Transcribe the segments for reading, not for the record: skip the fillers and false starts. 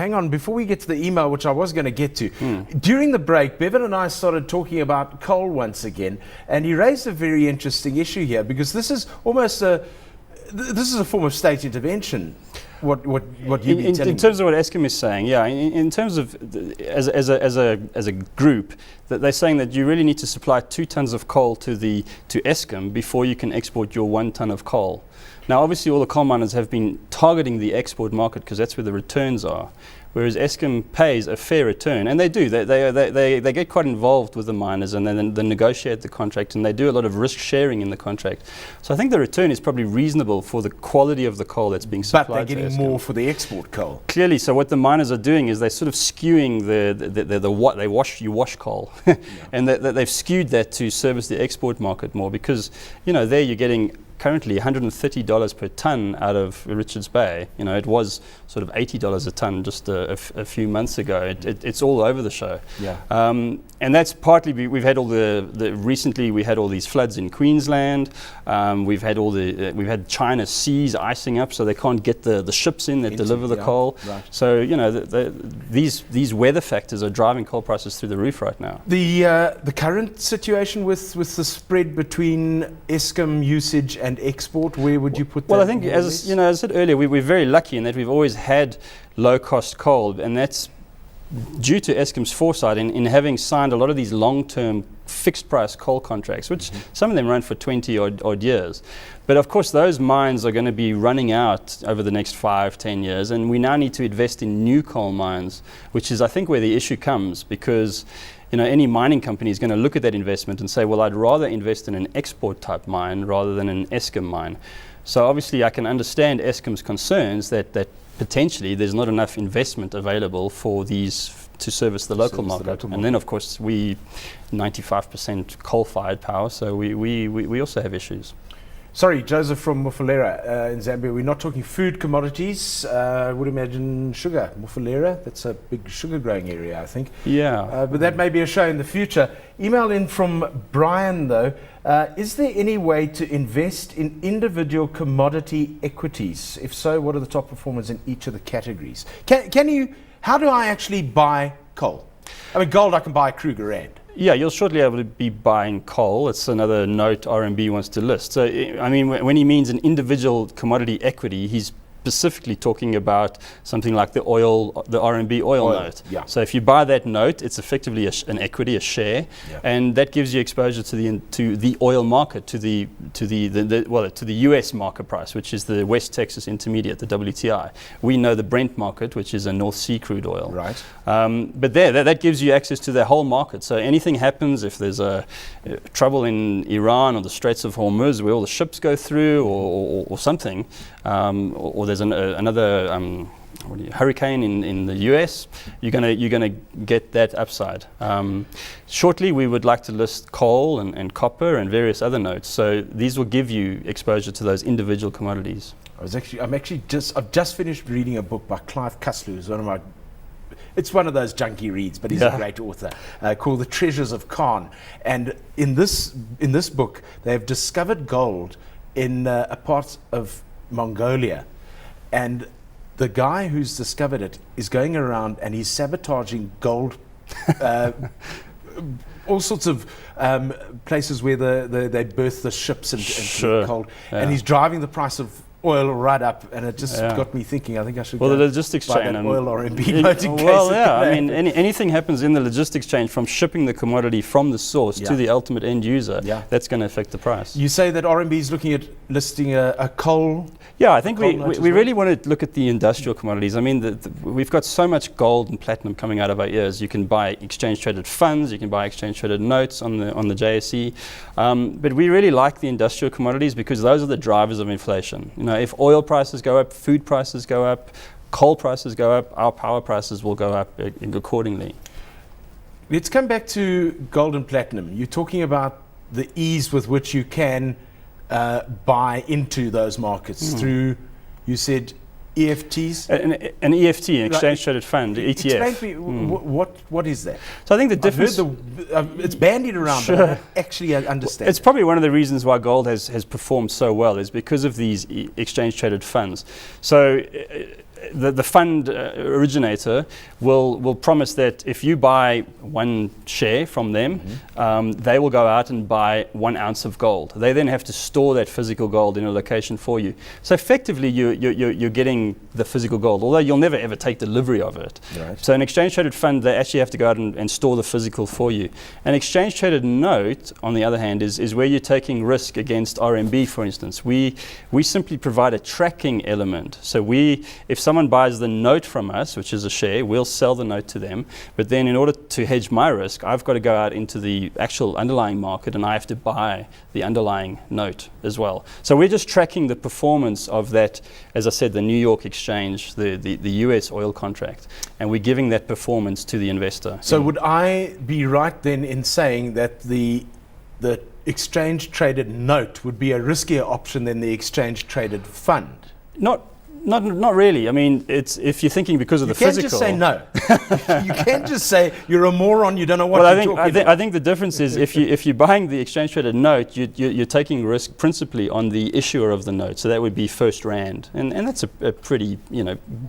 hang on, before we get to the email, which I was going to get to, during the break, Bevan and I started talking about coal once again, and he raised a very interesting issue here, because this is almost this is a form of state intervention. What you in terms of what Eskom is saying, yeah. In terms of as a group, that they're saying that you really need to supply 2 tons of coal to Eskom before you can export your 1 ton of coal. Now, obviously, all the coal miners have been targeting the export market because that's where the returns are. Whereas Eskom pays a fair return, and they do. They get quite involved with the miners, and then they negotiate the contract, and they do a lot of risk sharing in the contract. So I think the return is probably reasonable for the quality of the coal that's being supplied. But they're getting more for the export coal. Clearly, so what the miners are doing is they're sort of skewing you wash coal, and they've skewed that to service the export market more, because there you're getting currently $130 per ton out of Richards Bay. It was sort of $80 a ton just a few months ago. It's all over the show. Yeah. And that's partly we've had all recently we had all these floods in Queensland. We've had China seas icing up, so they can't get the ships in that deliver the coal. Right. So these weather factors are driving coal prices through the roof right now. The current situation with the spread between Eskom usage and export, where would you put that? Well, I think as I said earlier, we're very lucky in that we've always had low-cost coal, and that's due to Eskom's foresight in having signed a lot of these long-term fixed-price coal contracts, which some of them run for 20 odd years. But of course, those mines are going to be running out over the next 5-10 years, and we now need to invest in new coal mines, which is, I think, where the issue comes, because any mining company is going to look at that investment and say, well, I'd rather invest in an export type mine rather than an Eskom mine. So obviously I can understand Eskom's concerns that potentially there's not enough investment available for these to service the local market. And then of course 95% coal-fired power, so we also have issues. Sorry, Joseph from Mufulera in Zambia. We're not talking food commodities. I would imagine sugar. Mufulera, that's a big sugar growing area, I think. Yeah. But that may be a show in the future. Email in from Brian, though. Is there any way to invest in individual commodity equities? If so, what are the top performers in each of the categories? How do I actually buy coal? I mean, gold I can buy Kruger Rand. Yeah, you'll shortly be able to be buying coal. It's another note RMB wants to list. So, I mean, when he means an individual commodity equity, he's specifically talking about something like the RMB oil note. Yeah. So if you buy that note, it's effectively an equity, a share, and that gives you exposure to the oil market, to the US market price, which is the West Texas Intermediate, the WTI. We know the Brent market, which is a North Sea crude oil. Right. But that gives you access to the whole market. So anything happens, if there's trouble in Iran or the Straits of Hormuz, where all the ships go through, or something, or there's another hurricane in the US, you're gonna get that upside. Shortly, we would like to list coal and copper and various other notes. So these will give you exposure to those individual commodities. I've just finished reading a book by Clive Cussler, who's it's one of those junky reads, but he's a great author, called The Treasures of Khan. And in this book, they've discovered gold in a part of Mongolia. And the guy who's discovered it is going around and he's sabotaging gold, all sorts of places where they berth the ships and coal. Yeah. And he's driving the price of oil right up, and it just got me thinking. I think I should the logistics buy chain that oil RMB note in case. Well, yeah. I mean, anything happens in the logistics chain, from shipping the commodity from the source to the ultimate end user. Yeah. That's going to affect the price. You say that RMB is looking at listing a coal. Yeah, I think we really want to look at the industrial commodities. I mean, we've got so much gold and platinum coming out of our ears. You can buy exchange-traded funds, you can buy exchange-traded notes on the JSE, but we really like the industrial commodities because those are the drivers of inflation. If oil prices go up, food prices go up, coal prices go up, our power prices will go up accordingly. Let's come back to gold and platinum. You're talking about the ease with which you can buy into those markets through, you said, EFTs? An EFT, an exchange-traded fund, ETF. Explain to me, what is that? So I think the difference... it's bandied around, but I don't actually understand. It's probably one of the reasons why gold has performed so well, is because of these exchange-traded funds. So the fund originator will promise that if you buy one share from them, they will go out and buy 1 ounce of gold. They then have to store that physical gold in a location for you. So effectively, you're getting the physical gold, although you'll never ever take delivery of it. Right. So an exchange traded fund, they actually have to go out and store the physical for you. An exchange traded note, on the other hand, is where you're taking risk against RMB, for instance. We simply provide a tracking element. So if someone buys the note from us, which is a share, we'll sell the note to them. But then in order to hedge my risk, I've got to go out into the actual underlying market and I have to buy the underlying note as well. So we're just tracking the performance of that, as I said, the New York exchange, the US oil contract, and we're giving that performance to the investor. So would I be right then in saying that the exchange traded note would be a riskier option than the exchange traded fund? Not really. I mean, it's if you're thinking because of the physical. You can't just say no. You can't just say you're a moron. You don't know what you're talking about. I think the difference is if you're buying the exchange traded note, you're taking risk principally on the issuer of the note. So that would be First Rand, and that's a pretty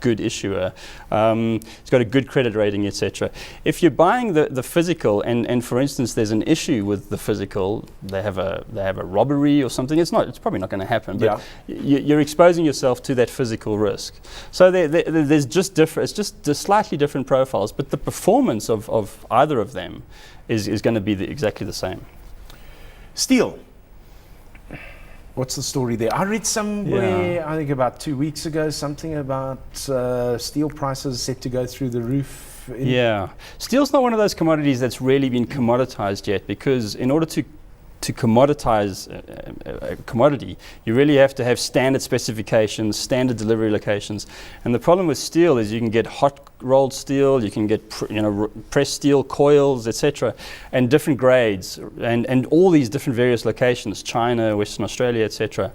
good issuer. It's got a good credit rating, etc. If you're buying the physical, and for instance, there's an issue with the physical, they have a robbery or something. It's probably not going to happen. But you're exposing yourself to that physical risk. So there's just it's just slightly different profiles, but the performance of either of them is going to be exactly the same. Steel. What's the story there? I read somewhere, I think about 2 weeks ago, something about steel prices set to go through the roof. Steel's not one of those commodities that's really been commoditized yet, because in order to commoditize a commodity, you really have to have standard specifications, standard delivery locations. And the problem with steel is you can get hot rolled steel, you can get pressed steel coils, etc., and different grades, and all these different various locations, China, Western Australia, etc.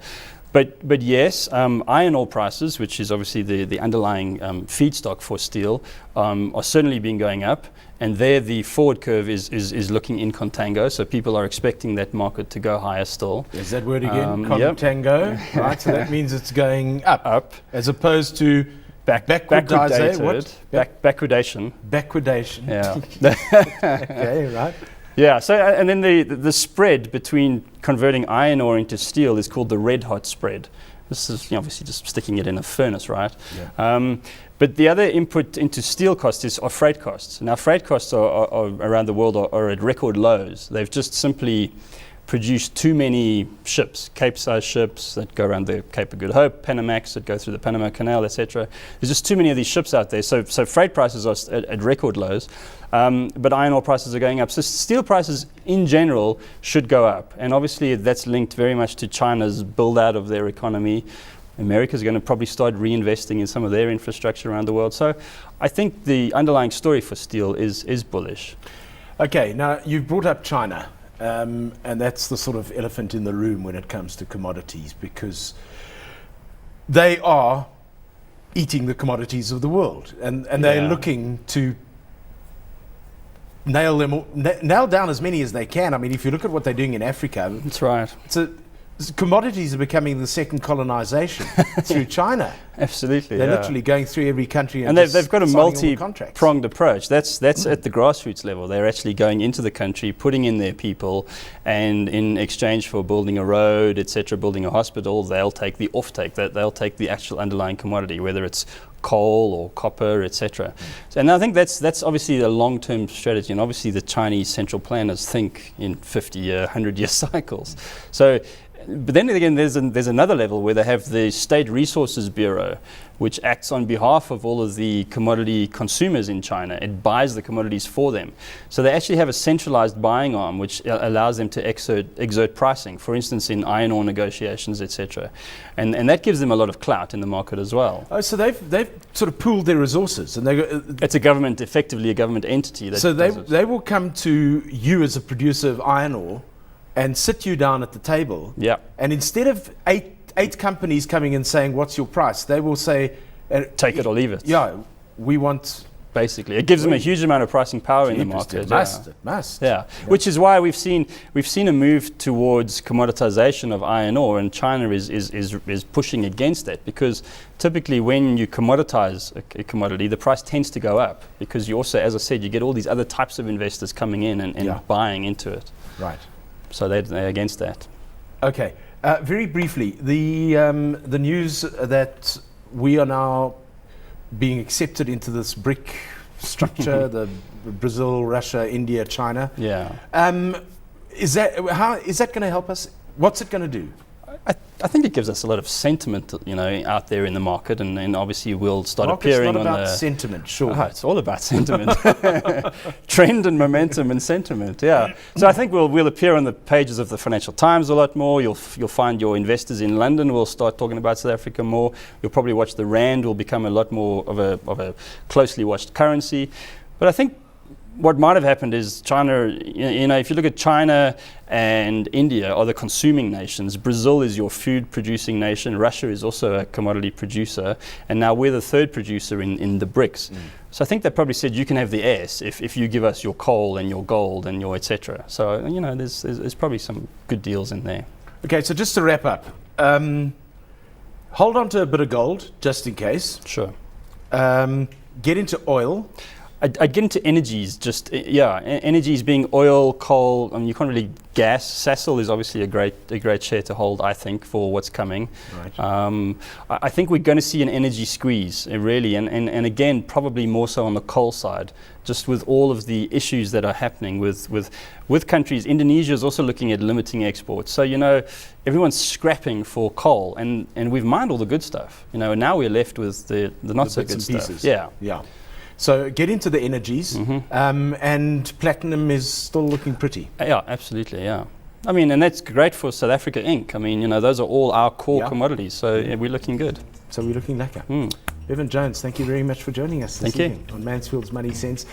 But yes, iron ore prices, which is obviously the underlying feedstock for steel, are certainly been going up. And there the forward curve is looking in contango, so people are expecting that market to go higher still. Is that word again? Contango, right? So that means it's going up. As opposed to backwardation. Backwardation. Yeah. Okay, right. Yeah, so and then the spread between converting iron ore into steel is called the red hot spread. This is obviously just sticking it in a furnace, right? Yeah. But the other input into steel costs are freight costs. Now, freight costs are around the world are at record lows. They've just simply produced too many ships, Cape-sized ships that go around the Cape of Good Hope, Panamax that go through the Panama Canal, etc. There's just too many of these ships out there. So freight prices are at record lows, but iron ore prices are going up. So steel prices in general should go up. And obviously that's linked very much to China's build out of their economy. America's going to probably start reinvesting in some of their infrastructure around the world. So I think the underlying story for steel is bullish. Okay, now you've brought up China. And that's the sort of elephant in the room when it comes to commodities, because they are eating the commodities of the world, and they're looking to nail down as many as they can. I mean, if you look at what they're doing in Africa, that's right. Commodities are becoming the second colonization through China. Absolutely, they're literally going through every country, and they've got a multi-pronged approach. That's at the grassroots level. They're actually going into the country, putting in their people, and in exchange for building a road, etc., building a hospital, they'll take the offtake. They'll take the actual underlying commodity, whether it's coal or copper, etc. And I think that's obviously a long-term strategy, and obviously the Chinese central planners think in 50-year, 100-year cycles. So. But then again, there's another level where they have the State Resources Bureau, which acts on behalf of all of the commodity consumers in China. It buys the commodities for them. So they actually have a centralized buying arm, which allows them to exert pricing, for instance, in iron ore negotiations, etc. And that gives them a lot of clout in the market as well. Oh, so they've sort of pooled their resources, and it's effectively a government entity. So they will come to you as a producer of iron ore and sit you down at the table. Yeah. And instead of eight companies coming and saying, what's your price? They will say, take it or leave it. Yeah, we want basically. It gives them a huge amount of pricing power in the market. It must. Yeah, which is why we've seen a move towards commoditization of iron ore, and China is pushing against that, because typically when you commoditize a commodity, the price tends to go up, because you also, as I said, you get all these other types of investors coming in and buying into it. Right. So they're against that. Okay. Very briefly, the news that we are now being accepted into this BRIC structure, the Brazil, Russia, India, China. Yeah. Is that going to help us? What's it going to do? I think it gives us a lot of sentiment, out there in the market, and obviously we'll start Market's appearing not on about sentiment, sure. Oh, it's all about sentiment, trend and momentum and sentiment. Yeah. So I think we'll appear on the pages of the Financial Times a lot more. You'll find your investors in London will start talking about South Africa more. You'll probably watch the rand will become a lot more of a closely watched currency. But I think what might have happened is China, if you look at China and India are the consuming nations. Brazil is your food producing nation. Russia is also a commodity producer. And now we're the third producer in the BRICS. So I think they probably said you can have the S if you give us your coal and your gold and your etc. So, there's probably some good deals in there. Okay, so just to wrap up, hold on to a bit of gold just in case. Sure. Get into oil. I'd get into energies, energies being oil, coal. I mean, you can't really gas. Sasol is obviously a great share to hold, I think, for what's coming. Right. I think we're going to see an energy squeeze, really, and again, probably more so on the coal side, just with all of the issues that are happening with countries. Indonesia is also looking at limiting exports. So, everyone's scrapping for coal, and we've mined all the good stuff, and now we're left with the not so good stuff. Pieces. Yeah. So get into the energies, and platinum is still looking pretty. Yeah, absolutely, yeah. I mean, and that's great for South Africa Inc. I mean, those are all our core commodities, so we're looking good. So we're looking lekker. Evan Jones, thank you very much for joining us this evening on Mansfield's Money Sense.